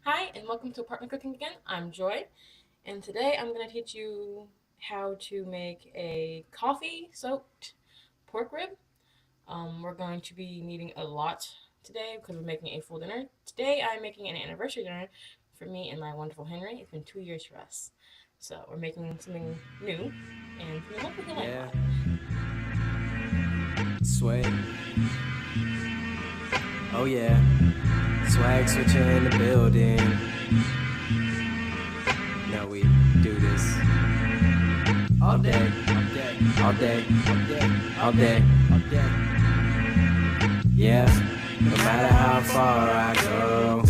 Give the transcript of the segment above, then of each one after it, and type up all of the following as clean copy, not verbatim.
Hi, and welcome to Apartment Cooking again. I'm Joy, and today I'm going to teach you how to make a coffee soaked pork rib. We're going to be needing a lot today because we're making a full dinner. Today I'm making an anniversary dinner for me and my wonderful Henry. It's been 2 years for us. So we're making something new, and we hope we can like a Yeah, lot. sway. Oh yeah, swag switcher in the building. Now we do this all day, all day, all day, all day. Yeah, no matter how far I go,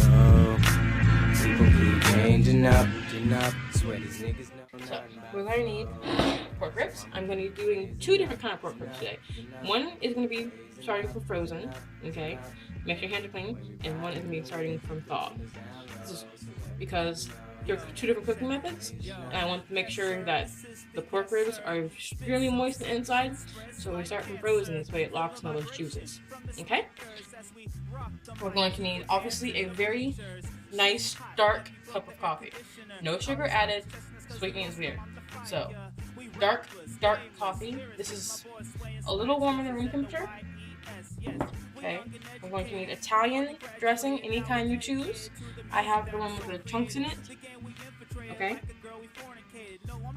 people keep changing up. Swear these niggas know So nothing we're about going to need pork ribs. I'm going to be doing two different kind of pork ribs today. One is going to be starting from frozen, okay? Make sure your hands are clean, and one is going to be starting from thawed. This is because there are two different cooking methods, and I want to make sure that the pork ribs are really moist on the inside. So we start from frozen, this way it locks in all those juices. Okay? We're going to need obviously a very nice dark cup of coffee. No sugar added, sweet means weird. So, dark coffee. This is a little warmer than room temperature. Okay. We're going to need Italian dressing, any kind you choose. I have the one with the chunks in it. Okay.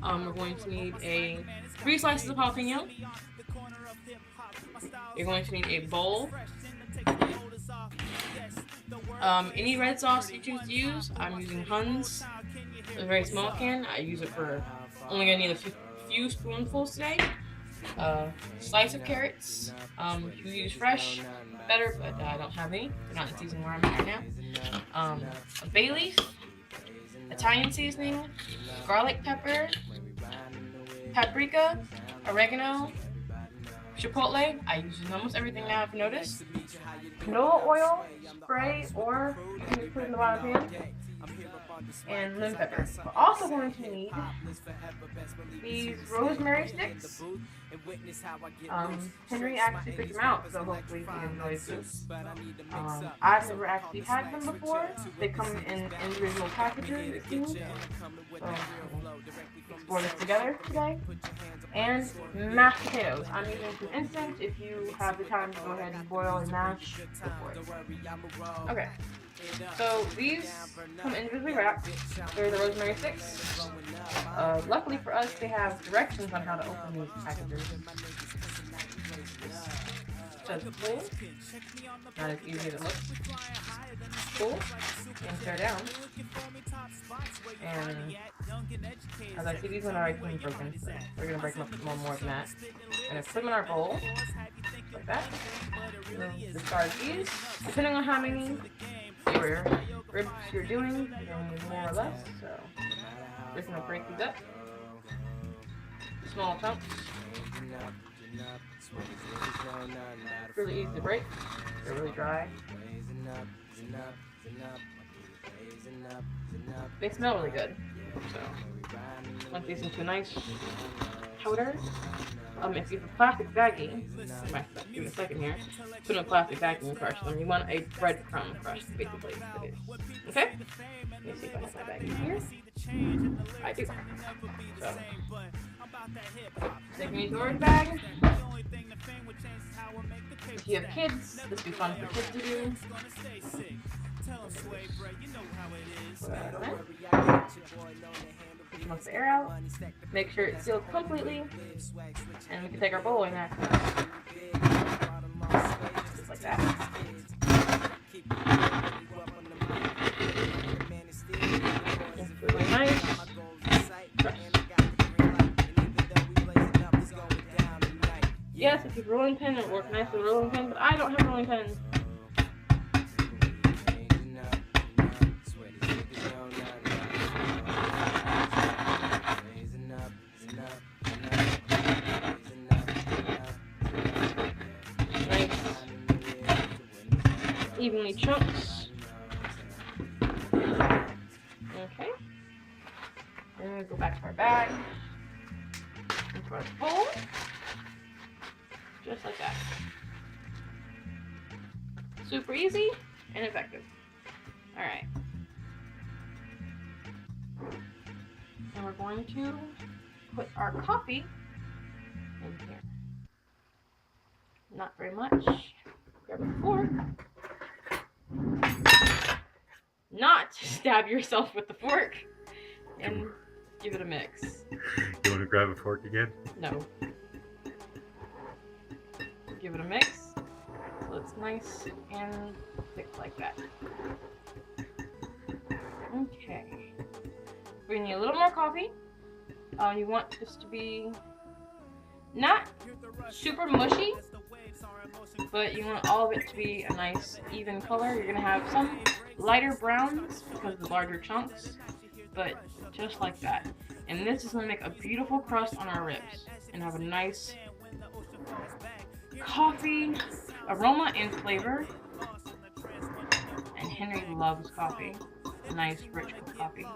We're going to need three slices of jalapeno. You're going to need a bowl. Any red sauce you choose to use. I'm using Huns, a very small can. I use it for only gonna need a few spoonfuls today. Slice of carrots. If you use fresh, better, but I don't have any. They're not in season where I'm at right now. A bay leaf, Italian seasoning, garlic pepper, paprika, oregano, chipotle. I use almost everything now, I've noticed. Canola oil, spray, or you can just put it in the bottom pan. And lemon pepper. We're also going to need these rosemary sticks. Henry actually picked them out, so hopefully he enjoys this. I've never actually had them before. They come in individual packages, it seems. So explore this together today. And mashed potatoes. I'm using some instant. If you have the time to go ahead and boil and mash, go for it. Okay. So these come individually wrapped. They're the rosemary sticks. Luckily for us, they have directions on how to open these packages. Says pull. Not as easy as it looks. Pull and tear down. And as I see, these ones are already clean broken, so we're gonna break them up more than that. And put them in our bowl like that. Discard these. Depending on how many ribs you're doing, more or less. So we're just gonna break these up. Small chunks. Really easy to break. They're really dry. They smell really good. So once these into a nice powder. If you have a plastic baggie, give me a second here. Put in a plastic baggie and crush them. You want a breadcrumb crush, basically. Okay? Let me see if I have my baggie here. I do. So, take me storage bag. If you have kids, this would be fun for kids to do. Once the air out, make sure it's sealed completely, and we can take our bowl and act just like that. It's really nice. Yes, if you have a rolling pin, it works nice with a rolling pin, but I don't have a rolling pin. Evenly chunks. Okay. And we go back to our bag. Into our bowl. Just like that. Super easy and effective. Alright. going to put our coffee in here. Not very much. Grab a fork. Not stab yourself with the fork. And give it a mix. You want to grab a fork again? No. Give it a mix so it's nice and thick like that. Okay. We need a little more coffee. You want this to be not super mushy, but you want all of it to be a nice even color. You're gonna have some lighter browns because of the larger chunks, but just like that. And this is gonna make a beautiful crust on our ribs and have a nice coffee aroma and flavor. And Henry loves coffee, a nice rich coffee.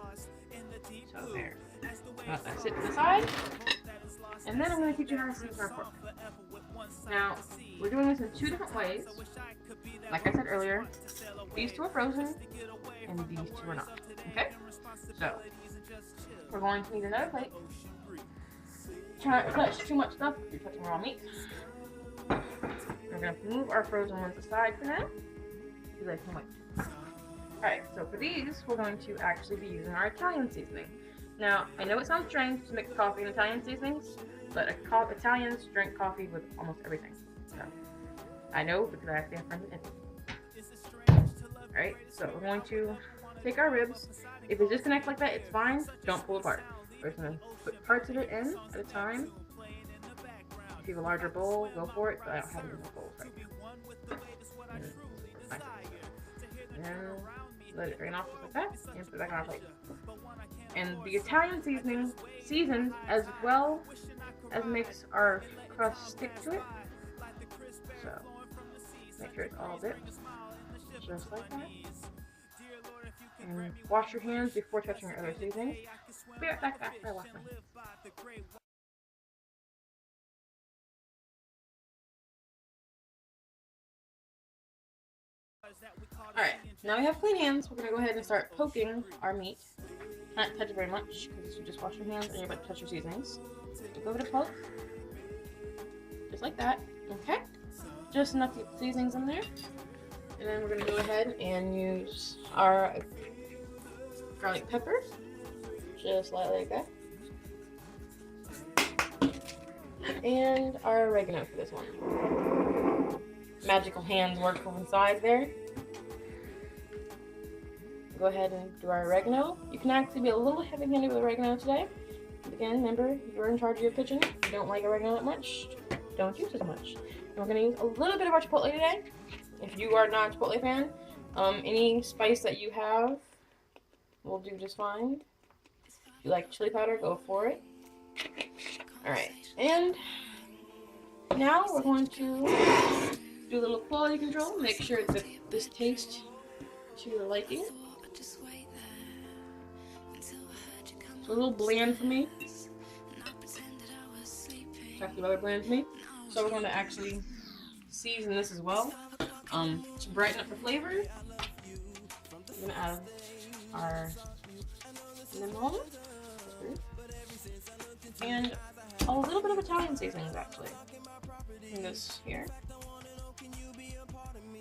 So there. Let that sit to the side. And then I'm going to teach you how to season our pork. Now, we're doing this in two different ways. Like I said earlier, these two are frozen, and these two are not. Okay? So, we're going to need another plate. Try not to touch too much stuff if you're touching raw meat. We're going to move our frozen ones aside for now, so they can wait. Alright, so for these, we're going to actually be using our Italian seasoning. Now, I know it sounds strange to mix coffee and Italian seasonings, but Italians drink coffee with almost everything. So, I know because I actually have friends in Italy. Alright, so we're going to take our ribs. If they disconnect like that, it's fine. Don't pull apart. We're just going to put parts of it in at a time. If you have a larger bowl, go for it, but I don't have any more bowls right now. And let it drain off just like that, and put it back on our plate. And the Italian seasoning seasons as well as makes our crust stick to it. So make sure it's all dipped, just like that. And wash your hands before touching your other seasonings. Be right back after I wash my hands. Alright, now we have clean hands. We're going to go ahead and start poking our meat. Not touch it very much because you just wash your hands and you're about to touch your seasonings. So go over to poke. Just like that. Okay? Just enough to get the seasonings in there. And then we're going to go ahead and use our garlic pepper. Just like that. And our oregano for this one. Magical hands work from inside there. Go ahead and do our oregano. You can actually be a little heavy-handed with oregano today. Again, remember, you're in charge of your kitchen. If you don't like oregano that much, don't use it so much. And we're going to use a little bit of our chipotle today. If you are not a chipotle fan, any spice that you have will do just fine. If you like chili powder, go for it. Alright, and now we're going to do a little quality control. Make sure that this tastes to your liking. It's a little bland for me. It's actually rather bland for me. So we're going to actually season this as well. To brighten up the flavor, we're going to add our lemon and a little bit of Italian seasonings actually. In this here.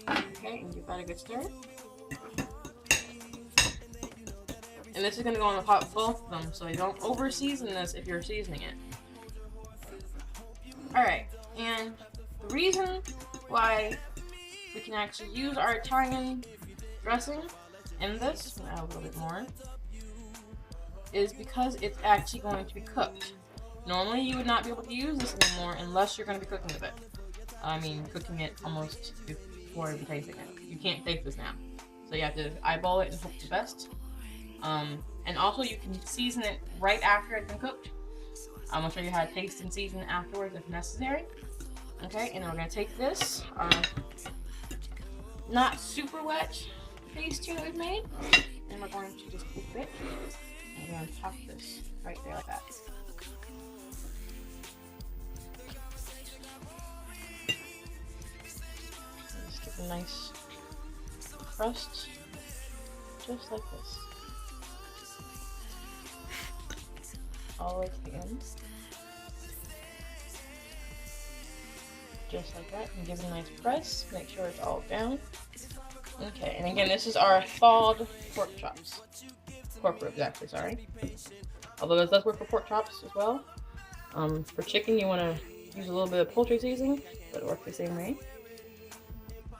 Okay, and give that a good stir. And this is going to go on the top of both of them, so you don't over season this if you're seasoning it. Alright, and the reason why we can actually use our Italian dressing in this, add a little bit more, is because it's actually going to be cooked. Normally you would not be able to use this anymore unless you're going to be cooking with it. I mean, cooking it almost before you're tasting it. You can't taste this now. So you have to eyeball it and hope for the best. And also you can season it right after it's been cooked. I'm going to show you how to taste and season afterwards if necessary. Okay, and then we're going to take this, not super wet paste here that we've made, and we're going to just cook it. And we're going to top this right there like that. Just get a nice crust, just like this. all the way to the end. Just like that, and give it a nice press. Make sure it's all down. Okay, and again, this is our thawed pork chops. Pork ribs, actually, sorry. Although this does work for pork chops as well. For chicken, you want to use a little bit of poultry seasoning, but it works the same way.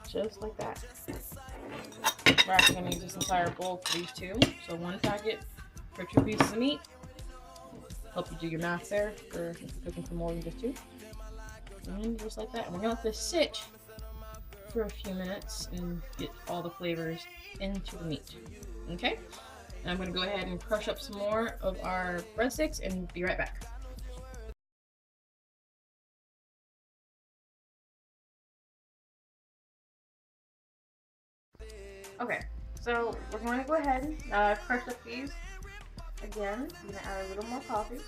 Just like that. We're actually going to use this entire bowl for these two. So 1 packet for 2 pieces of meat. Help you do your math there for cooking for more than just 2. And just like that. And we're going to let this sit for a few minutes and get all the flavors into the meat. Okay? And I'm going to go ahead and crush up some more of our breadsticks and be right back. Okay, so we're going to go ahead and crush up these again. I'm going to add a little more coffee.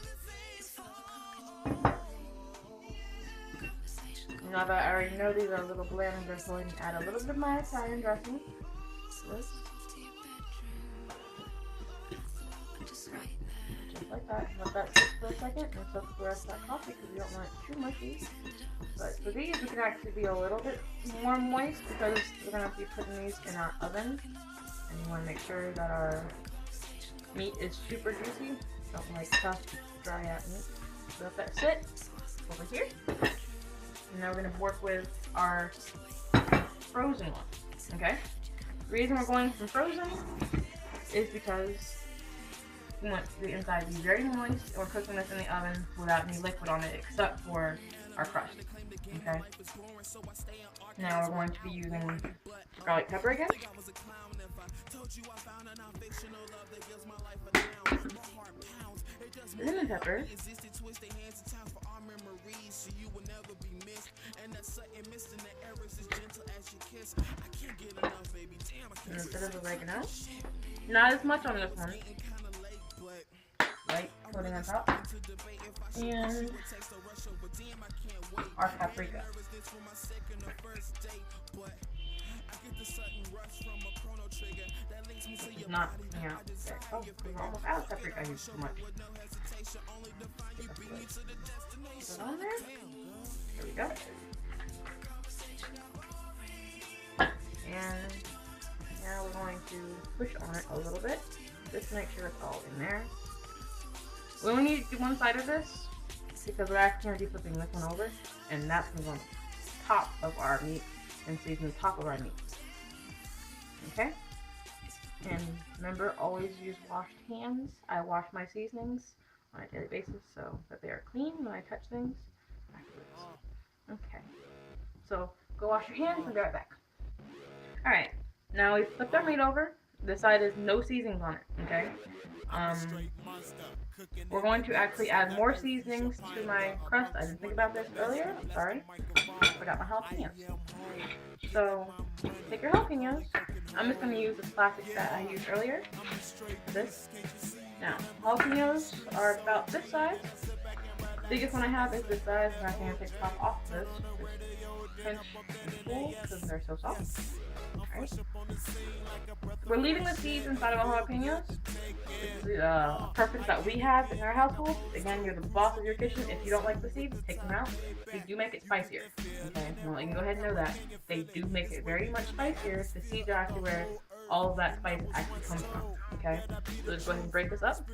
Now that I already know these are a little bland, I'm just going to add a little bit of my Italian dressing. Just like that. Let that sit for a second and soak the rest of that coffee because we don't want it too mushy. But for these, we can actually be a little bit more moist because we're going to be putting these in our oven. And you want to make sure that our meat is super juicy. Don't like tough, dry out meat. So let that sit over here. And now we're going to work with our frozen one. Okay? The reason we're going from frozen is because we want the inside to be very moist, and we're cooking this in the oven without any liquid on it except for our crust. Okay? Now we're going to be using garlic pepper again. Lemon pepper. And a bit of oregano. Not as much on this one. Light coating on top. And our paprika. It's not coming out there. Oh, we're almost out of paprika. I used too much. Put it on there. There we go. And now we're going to push on it a little bit, just to make sure it's all in there. We only need to do one side of this, because we're actually going to be flipping this one over, and that's going to go on the top of our meat, and season the top of our meat. Okay? And remember, always use washed hands. I wash my seasonings on a daily basis so that they are clean when I touch things afterwards. Okay. So, go wash your hands and be right back. Alright, now we've flipped our meat over. This side is no seasonings on it, okay? We're going to actually add more seasonings to my crust. I didn't think about this earlier. I'm sorry. I forgot my jalapenos. So, take your jalapenos. I'm just going to use this plastic that I used earlier. This. Now, jalapenos are about this size. The biggest one I have is this size, and I can take the top off of this. Just pinch and pull because they're so soft. Alright. We're leaving the seeds inside of our jalapenos. This is a preference that we have in our household. Again, you're the boss of your kitchen. If you don't like the seeds, take them out. They do make it spicier. Okay, well, you can go ahead and know that. They do make it very much spicier. The seeds are actually where all of that spice actually comes from. Okay, so let's go ahead and break this up.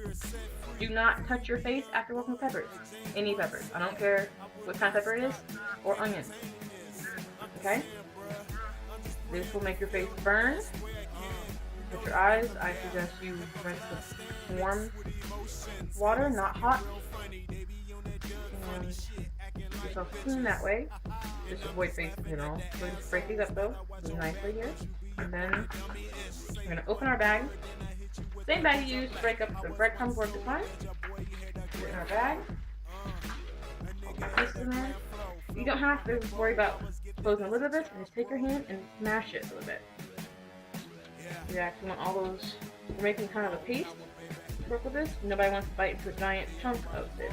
Do not touch your face after working with peppers. Any peppers. I don't care what kind of pepper it is, or onions. Okay? This will make your face burn. With your eyes, I suggest you rinse with warm water, not hot. And keep yourself clean that way. Just avoid face in general. So just break these up though, really nicely here. And then we're going to open our bag. Same bag you used to break up the breadcrumbs work is fine. Put it in our bag. All the pieces in there. You don't have to worry about closing the lid of this, and just take your hand and smash it a little bit. You actually want all those, we're making kind of a paste to work with this. Nobody wants to bite into a giant chunk of this.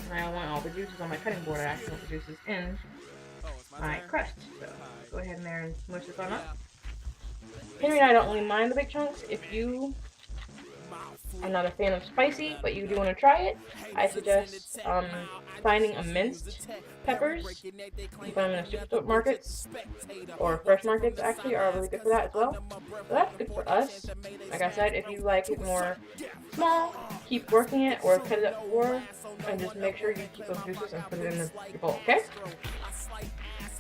And I don't want all the juices on my cutting board, I actually want the juices in my crust. So go ahead in there and smush this on up. Henry and I don't really mind the big chunks. If you I'm not a fan of spicy, but you do want to try it. I suggest finding a minced peppers. You find them in supermarkets or fresh markets actually are really good for that as well. So that's good for us. Like I said, if you like it more small, keep working it or cut it up more, and just make sure you keep those juices and put it in your bowl. Okay?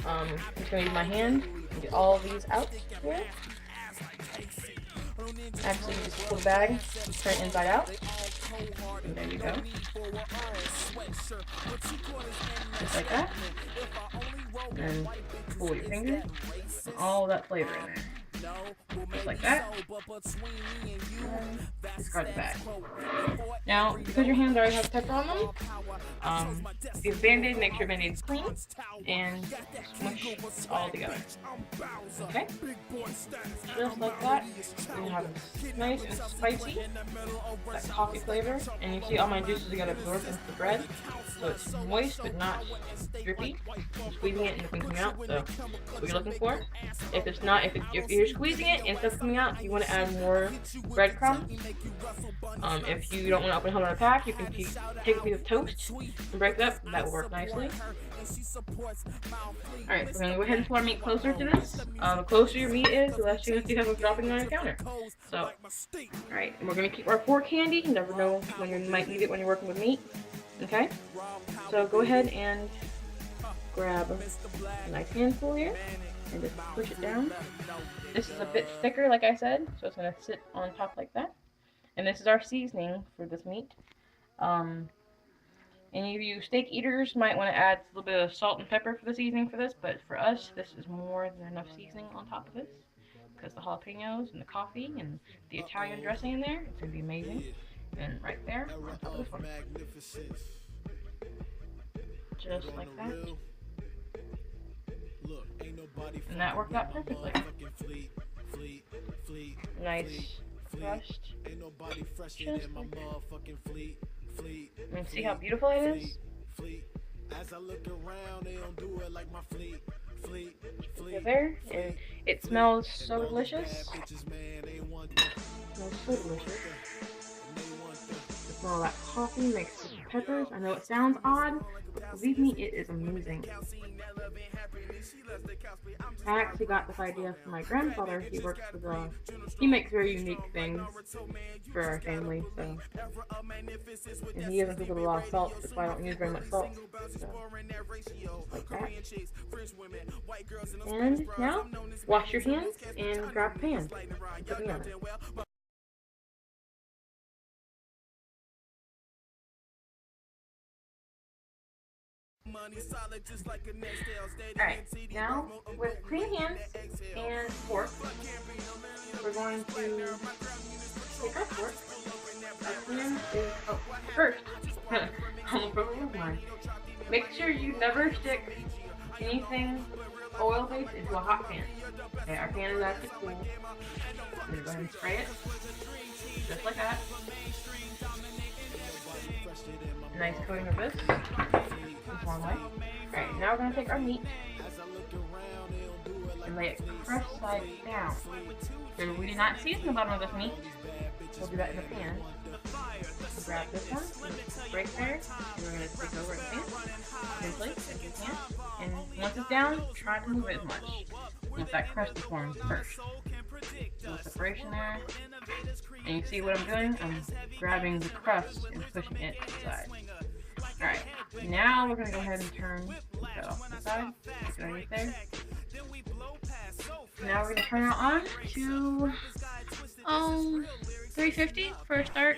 I'm just gonna use my hand and get all of these out here. Actually, just pull the bag, turn it inside out. And there you go. Just like that. And pull your finger. And all that flavor in there. Just like that. And discard the bag. Now, because your hands already have pepper on them, if you have Band-Aid, make sure Band-Aid's clean and smush it all together. Okay? Just like that. You have it nice and spicy, that coffee flavor, and you see all my juices got absorbed into the bread, so it's moist but not drippy. I'm squeezing it and nothing coming out, so that's what you're looking for. If it's not, if you're squeezing it and stuff's coming out, you want to add more breadcrumbs. If you don't want to open another pack, you can take a piece of toast and break it up. That will work nicely. Alright, so we're going to go ahead and pull our meat closer to this. The closer your meat is, the less you're going to see stuff dropping on your counter. So, alright, and we're going to keep our fork handy. You never know when you might need it when you're working with meat. Okay? So go ahead and grab a nice handful here and just push it down. This is a bit thicker, like I said, so it's going to sit on top like that. And this is our seasoning for this meat. Any of you steak eaters might want to add a little bit of salt and pepper for the seasoning for this, but for us, this is more than enough seasoning on top of this. Because the jalapenos and the coffee and the Italian dressing in there, it's going to be amazing. And right there, on top of this one. Just like that. And that worked out perfectly. Nice crust. Just like that. And see how beautiful it is? There, and it smells so delicious. It smells so delicious. The smell of that coffee mixed with peppers. I know it sounds odd, but believe me, it is amazing. I actually got this idea from my grandfather. He works with he makes very unique things for our family, so. And he doesn't cook with a lot of salt, that's why I don't use very much salt. So, like that. And now, wash your hands and grab a pan and put it on it. Alright, now with clean hands and fork, we're going to take our fork. Our pan is, first, almost broke the line. Make sure you never stick anything oil-based into a hot pan. Okay, our pan is actually cool. I'm going to go ahead and spray it, just like that. Nice coating of this. One way. Alright, now we're going to take our meat and lay it crust side down. So we do not season the bottom of this meat. We'll do that in the pan. So grab this one, right there, and we're going to take over the pan. Gently, if you can. And once it's down, try to move it as much. Let that crust form first. A little separation there. And you see what I'm doing? I'm grabbing the crust and pushing it inside. Alright, now we're going to go ahead and turn that off to the side. Put it underneath there. Now we're going to turn it on to 350 for a start.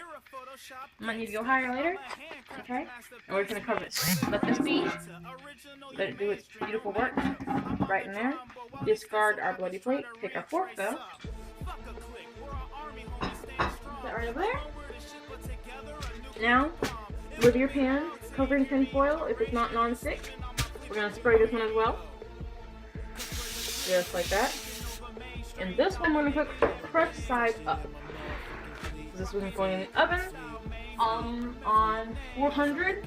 Might need to go higher later. Okay? And we're just going to cover it. Let this be. Let it do its beautiful work. Right in there. Discard our bloody plate. Take our fork though. Put that right over there. Now, with your pan, cover in tin foil if it's not non-stick. We're going to spray this one as well. Just like that. And this one we're going to cook crust side up. So this one's going in the oven on 400.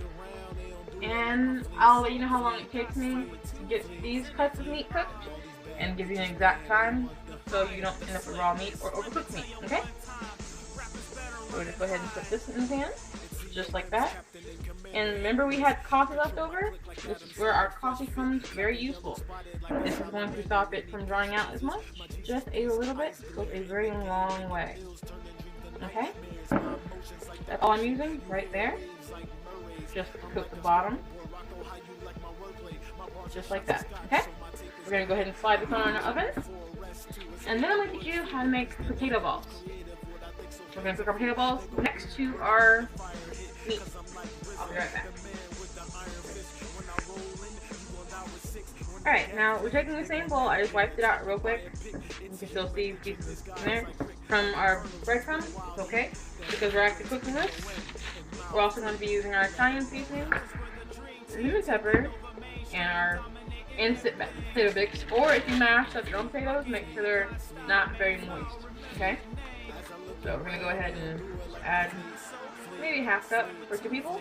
And I'll let you know how long it takes me to get these cuts of meat cooked and give you an exact time so you don't end up with raw meat or overcooked meat, okay? So we're just go ahead and put this in the pan, just like that. And remember we had coffee left over? This is where our coffee comes very useful. This is going to stop it from drying out as much. Just a little bit goes a very long way. Okay? That's all I'm using right there. Just to coat the bottom. Just like that. Okay? We're going to go ahead and slide this on in our oven. And then I'm going to teach you how to make potato balls. We're going to cook our potato balls next to our meat. I'll be right back. Alright, now we're taking the same bowl. I just wiped it out real quick. You can still see pieces in there from our breadcrumbs. It's okay, because we're actually cooking this. We're also going to be using our Italian seasoning, lemon pepper, and our instant potato mix. Or if you mash up your own potatoes, make sure they're not very moist. Okay? So we're going to go ahead and add maybe half cup for 2 people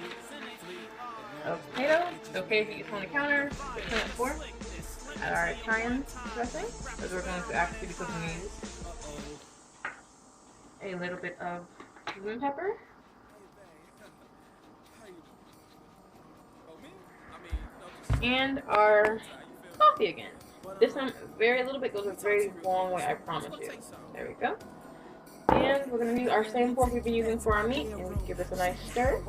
of potato. It's okay if you use on the counter, but turn it for. Add our Italian dressing, because we're going to actually be cooking these. A little bit of lemon pepper. And our coffee again. This time, very little bit goes a very long way, I promise you. There we go. And we're going to use our same fork we've been using for our meat and give this a nice stir.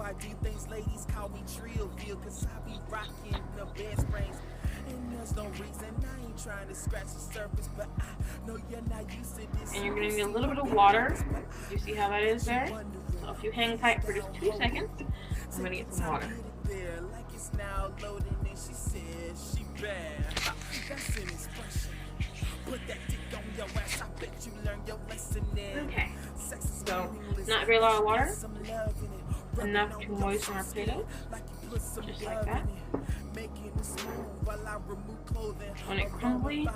And you're going to need a little bit of water. You see how that is there? So if you hang tight for just 2 seconds, I'm going to get some water. Okay, so not very lot of water, enough to moisten our potatoes, just like that. When it's crumbly,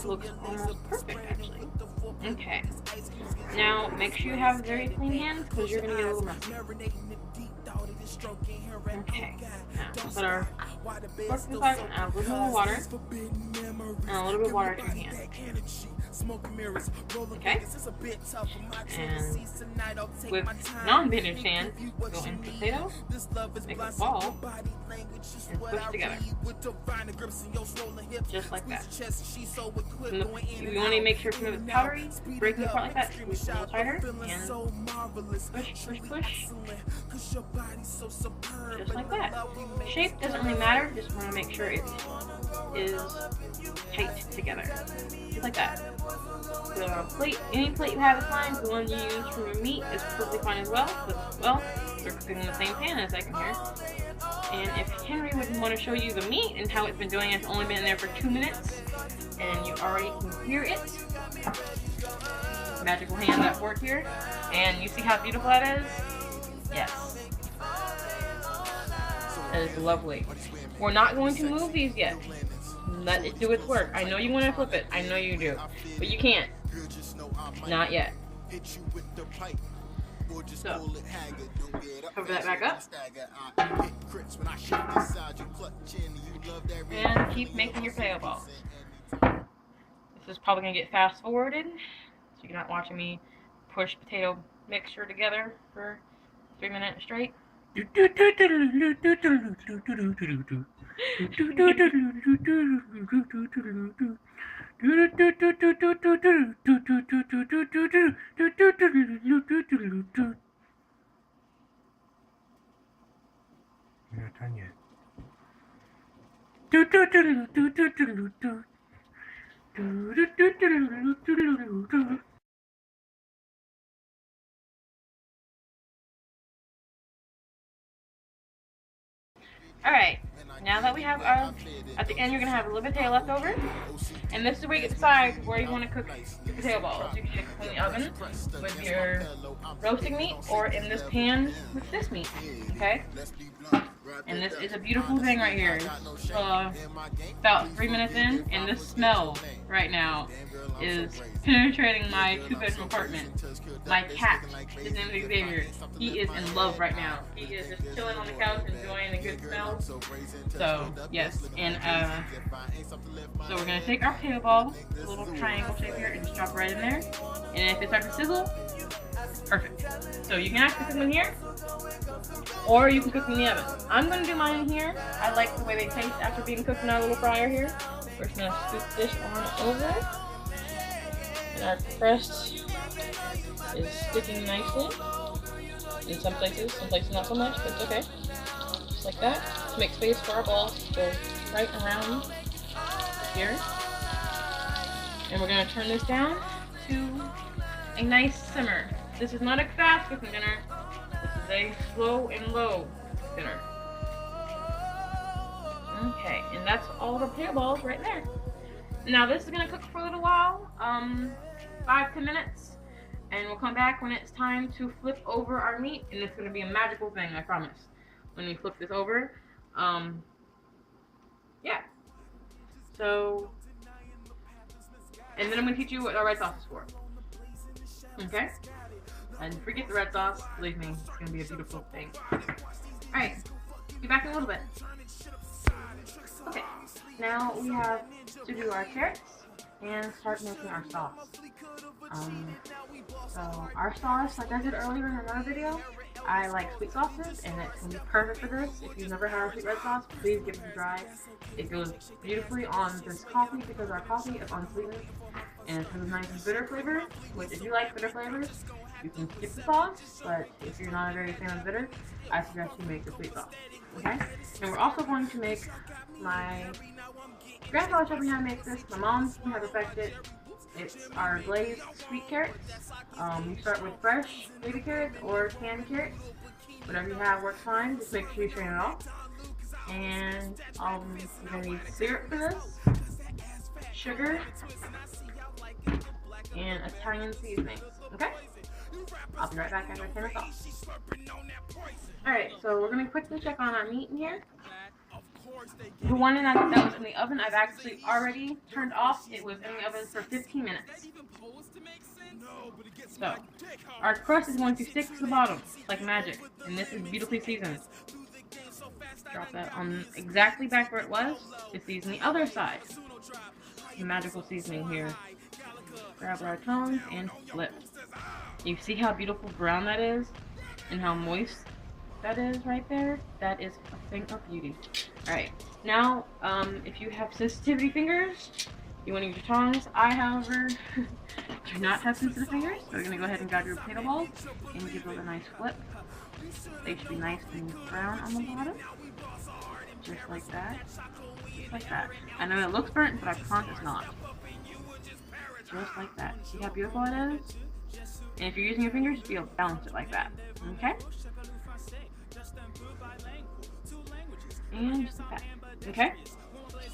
looks almost perfect actually. Okay, now make sure you have very clean hands because you're going to get a little messy. Okay, now put our fork to the side and add a little more water and a little bit of water to your hand. Okay, and with non-vintage sand, go into the potato, make a ball, and push together, just like that. You want to make sure it's powdery, break it apart like that, squeeze a little tighter, and push, push, push, just like that. Shape doesn't really matter, just want to make sure it is tight together, just like that. The plate, any plate you have is fine. The one you use for your meat is perfectly fine as well. They're cooking in the same pan as I can hear. And if Henry would want to show you the meat and how it's been doing, it's only been there for 2 minutes, and you already can hear it. Magical hand at work here, and you see how beautiful that is? Yes. That is lovely. We're not going to move these yet. Let it do its work. I know you want to flip it. I know you do. But you can't. Not yet. So, cover that back up. And keep making your potato balls. This is probably going to get fast forwarded. So you're not watching me push potato mixture together for 3 minutes straight. You're not done yet. Alright, now that we have our, at the end you're going to have a little bit of potato left over, and this is where you get to decide where you want to cook your potato balls. You can cook them in the oven with your roasting meat, or in this pan with this meat, okay? And this is a beautiful thing right here. It's, about 3 minutes in, and this smell right now is penetrating my 2-bedroom apartment. My cat, his name is Xavier, he is in love right now. He is just chilling on the couch, enjoying the good smell. So, yes, and so we're gonna take our potato ball, a little triangle shape here, and just drop right in there. And if it starts to sizzle, perfect. So you can actually cook them in here, or you can cook them in the oven. I'm gonna do mine in here. I like the way they taste after being cooked in our little fryer here. We're just gonna scoop this on over. And our crust is sticking nicely. In some places not so much, but it's okay. Just like that. To make space for our balls to go right around here. And we're gonna turn this down to a nice simmer. This is not a fast cooking dinner. This is a slow and low dinner. Okay, and that's all the potato balls right there. Now this is gonna cook for a little while, 5-10 minutes, and we'll come back when it's time to flip over our meat, and it's gonna be a magical thing, I promise. When we flip this over, yeah. So, and then I'm gonna teach you what our red sauce is for. Okay? And forget the red sauce, believe me, it's gonna be a beautiful thing. Alright, be back in a little bit. Okay, now we have to do our carrots and start making our sauce. So our sauce, like I said earlier in another video, I like sweet sauces, and it's gonna be perfect for this. If you've never had our sweet red sauce, please give it a try. It goes beautifully on this coffee because our coffee is unsweetened, and it has a nice bitter flavor. Which, if you like bitter flavors, you can skip the sauce. But if you're not a very fan of bitter, I suggest you make the sweet sauce. Okay? And we're also going to make my grandfather showed me how to make this. My mom showed me how to perfect it. It's our glazed sweet carrots. You start with fresh baby carrots or canned carrots. Whatever you have works fine. Just make sure you strain it off. And we're going to need syrup for this, sugar, and Italian seasonings. Okay? I'll be right back after I turn this off. Alright, so we're going to quickly check on our meat in here. The one that was in the oven, I've actually already turned off. It was in the oven for 15 minutes. So, our crust is going to stick to the bottom, like magic. And this is beautifully seasoned. Drop that on exactly back where it was to season the other side. Magical seasoning here. Grab our tongs and flip. You see how beautiful brown that is? And how moist that is right there? That is a thing of beauty. Alright, now, if you have sensitivity fingers, you want to use your tongs. I, however, do not have sensitive fingers, so you're going to go ahead and grab your potato balls and give those a nice flip. They should be nice and brown on the bottom. Just like that. Just like that. I know it looks burnt, but I promise it's not. Just like that. See how beautiful it is? And if you're using your fingers, you'll balance it like that. Okay? And just like that. Okay?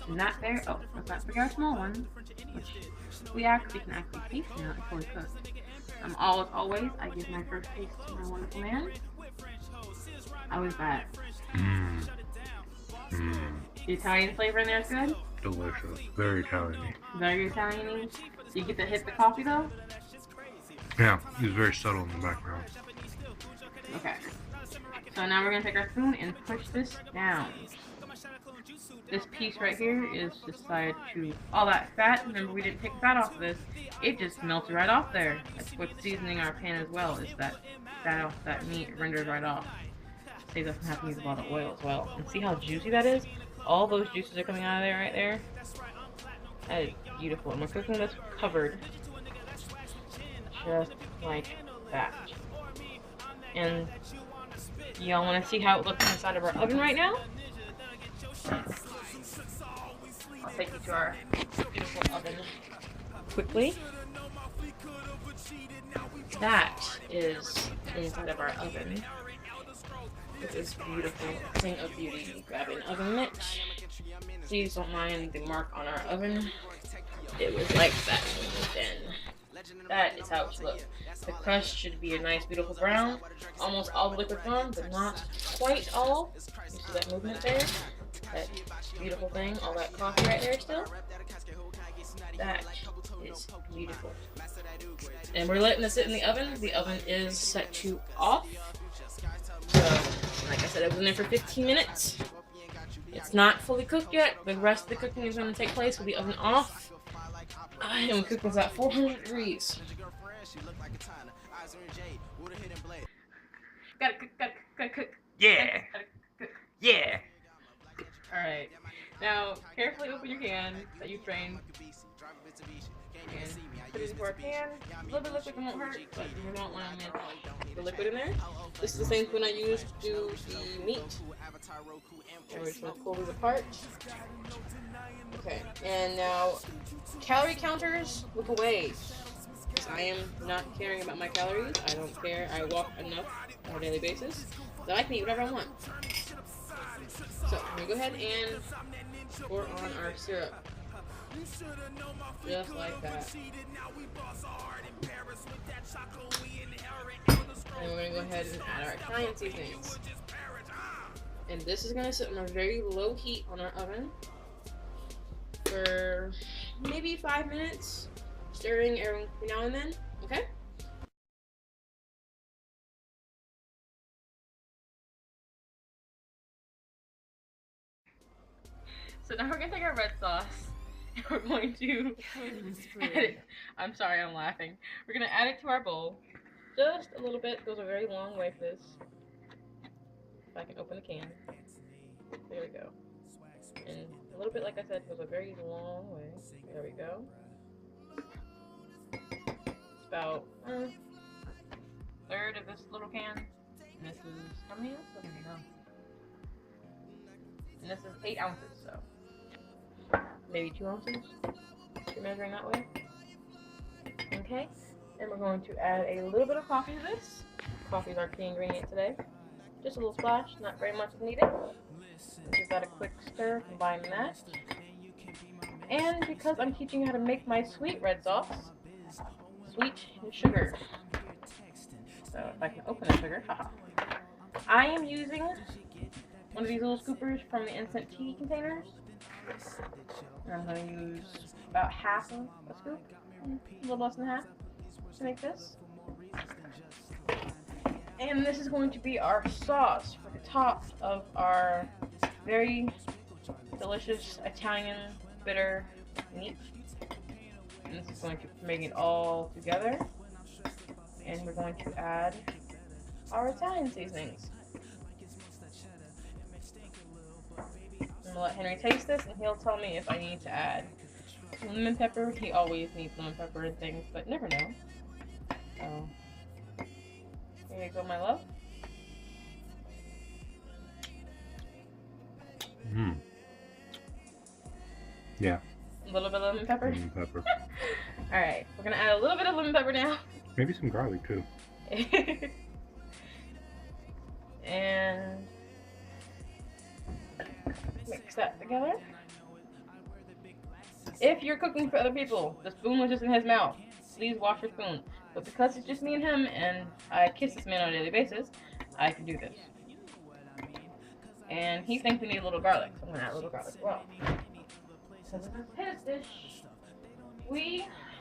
Not there. Oh, let's not forget our small one, which we can actually taste now. It's fully cooked. Always, I give my first taste to my wonderful man. How is that? The Italian flavor in there is good? Delicious. Very Italian-y. Very Italian-y. You get to hit the coffee though? Yeah, he's very subtle in the background. Okay. So now we're going to take our spoon and push this down. This piece right here is decided to... all that fat, remember we didn't take fat off of this, it just melted right off there. That's what's seasoning our pan as well, is that fat off that meat renders right off. Saves us from having to use a lot of oil as well. And see how juicy that is? All those juices are coming out of there right there. That is beautiful. And we're cooking this covered. Just like that. And y'all want to see how it looks inside of our oven right now? I'll take you to our beautiful oven quickly. That is inside of our oven. This beautiful thing of beauty. Grab an oven mitt. Please don't mind the mark on our oven. It was like that when it was in. That is how it should look. The crust should be a nice, beautiful brown. Almost all the liquid gone, but not quite all. You see that movement there? That beautiful thing, all that coffee right there still. That is beautiful. And we're letting this sit in the oven. The oven is set to off. So, like I said, it was in there for 15 minutes. It's not fully cooked yet. The rest of the cooking is going to take place with the oven off. And we cook this at 400 degrees. Gotta cook. Yeah. Yeah. Alright. Now, carefully open your can that you've drained. And put it into our pan. A little bit of liquid won't hurt, but you don't want to mix the liquid in there. This is the same spoon I use to do the meat. And we're just going to pull these apart. Okay, and now calorie counters, look away. Because I am not caring about my calories. I don't care. I walk enough on a daily basis that I can eat whatever I want. So, I'm going to go ahead and pour on our syrup. Just like that. And we're going to go ahead and add our Italian seasonings. And this is going to sit on a very low heat on our oven for maybe 5 minutes, stirring every now and then, okay? So now we're going to take our red sauce and we're going to add it. I'm sorry, I'm laughing. We're going to add it to our bowl. Just a little bit, goes a very long way for this. If I can open the can. There we go. And a little bit, like I said, goes a very long way. There we go. It's about a third of this little can. And this is, how many ounces? I don't know. And this is 8 ounces, so maybe 2 ounces if you're measuring that way. Okay. And we're going to add a little bit of coffee to this. Coffee is our key ingredient today. Just a little splash, not very much is needed. Give that a quick stir, combine that. And because I'm teaching you how to make my sweet red sauce, sweet and sugar. So if I can open the sugar, haha. I am using one of these little scoopers from the instant tea containers. And I'm going to use about half of a scoop, a little less than half, to make this. And this is going to be our sauce for the top of our very delicious Italian bitter meat. And this is going to make it all together. And we're going to add our Italian seasonings. I'm going to let Henry taste this and he'll tell me if I need to add lemon pepper. He always needs lemon pepper and things, but never know. So, here you go, my love. Yeah. A little bit of lemon pepper. Lemon pepper. Alright, we're gonna add a little bit of lemon pepper now. Maybe some garlic too. And mix that together. If you're cooking for other people, the spoon was just in his mouth. Please wash your spoon. But because it's just me and him, and I kiss this man on a daily basis, I can do this. And he thinks we need a little garlic, so I'm gonna add a little garlic as well. So this is his dish.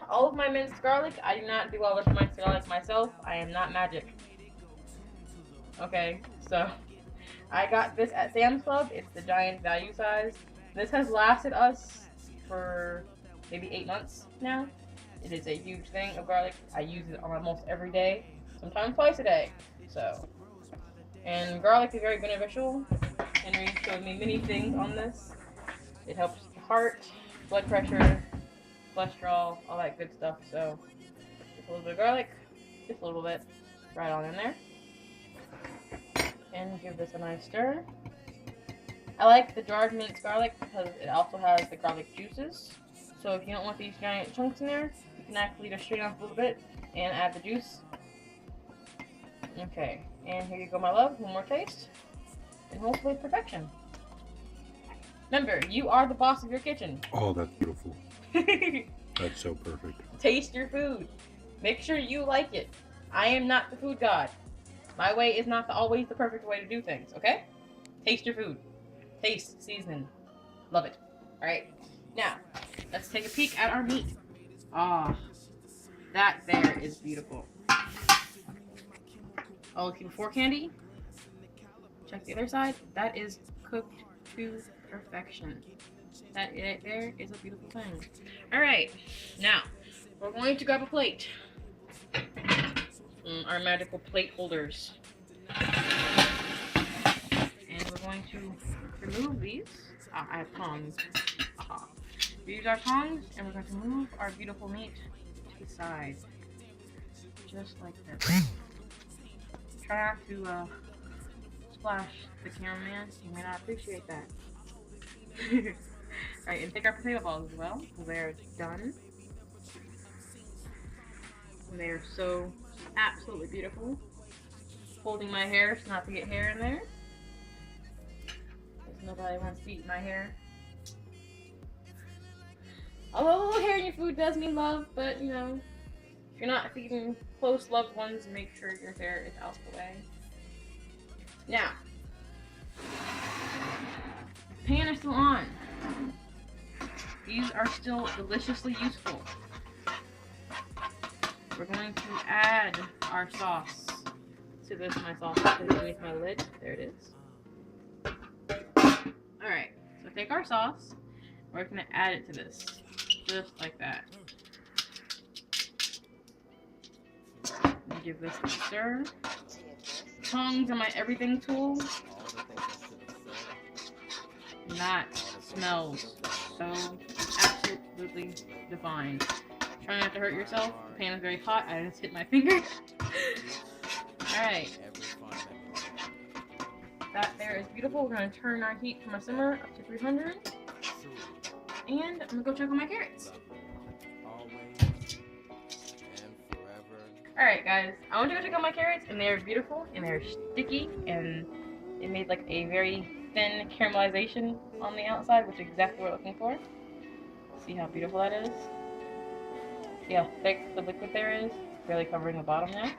All of my minced garlic, I do not do all this minced garlic myself. I am not magic. Okay, so I got this at Sam's Club. It's the giant value size. This has lasted us for maybe 8 months now. It is a huge thing of garlic. I use it almost every day, sometimes twice a day. So, and garlic is very beneficial. Henry showed me many things on this. It helps the heart, blood pressure, cholesterol, all that good stuff. So, just a little bit of garlic, just a little bit, right on in there. And give this a nice stir. I like the jarred minced garlic because it also has the garlic juices. So if you don't want these giant chunks in there, you can actually just strain off a little bit and add the juice. Okay, and here you go, my love. One more taste, and hopefully perfection. Remember, you are the boss of your kitchen. Oh, that's beautiful. That's so perfect. Taste your food. Make sure you like it. I am not the food god. My way is not always the perfect way to do things, okay? Taste your food. Taste, season. Love it. Alright, now, let's take a peek at our meat. Ah, that there is beautiful. Oh, looking for candy. Check the other side. That is cooked to perfection. That right there is a beautiful thing. Alright, now, we're going to grab a plate. Our magical plate holders. And we're going to remove these. I have tongs. We use our tongs and we're going to move our beautiful meat to the side. Just like this. Try not to splash the cameraman. You may not appreciate that. Alright, and take our potato balls as well. They're done. They are so absolutely beautiful. Holding my hair so not to get hair in there. Because nobody wants to eat my hair. Although a little hair in your food does mean love, but you know, if you're not feeding close loved ones, make sure your hair is out the way. Now, the pan is still on. These are still deliciously useful. We're going to add our sauce to this. My sauce is underneath my lid. There it is. Alright, so take our sauce. We're going to add it to this. Just like that. Give this a stir. Tongs are my everything tool. That smells so absolutely divine. Try not to hurt yourself. The pan is very hot. I just hit my finger. Alright. That there is beautiful. We're going to turn our heat from a simmer up to 300. And I'm going to go check on my carrots. Alright guys, I want to go check out my carrots, and they're beautiful, and they're sticky, and it made like a very thin caramelization on the outside, which is exactly what we're looking for. See how beautiful that is? See how thick the liquid there is? Barely covering the bottom now.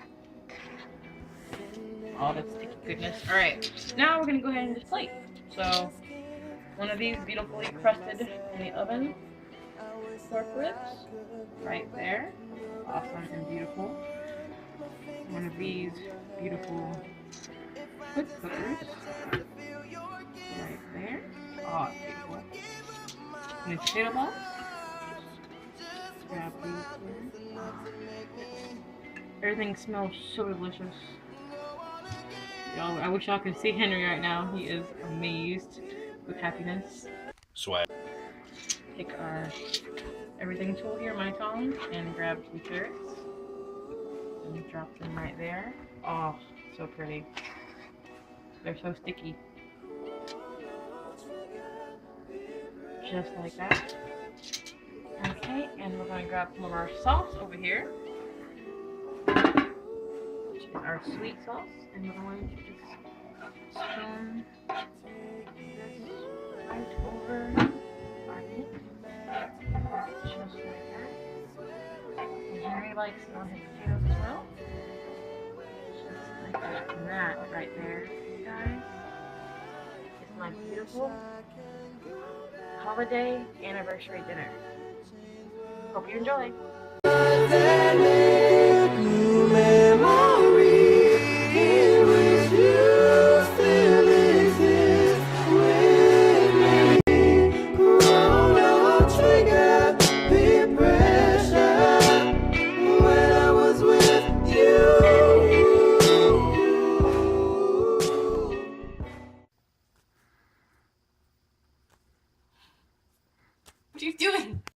All that sticky goodness. Alright, now we're going to go ahead and just plate. So, one of these beautifully crusted in the oven pork ribs, right there. Awesome and beautiful. One of these beautiful quick cookers, right there. Oh, it's beautiful. And the potato balls. Grab these here. Everything smells so delicious. Y'all, I wish y'all could see Henry right now. He is amazed with happiness. Swag. Take our everything tool here, my tongs, and grab 2 carrots. And drop them right there. Oh, so pretty. They're so sticky. Just like that. Okay, and we're going to grab some of our sauce over here, which is our sweet sauce, and we're going to just spoon this right over our meat. Just like that. And Henry likes it on his potatoes as well. Just like that. And that right there, you guys, is my beautiful holiday anniversary dinner. Hope you enjoy.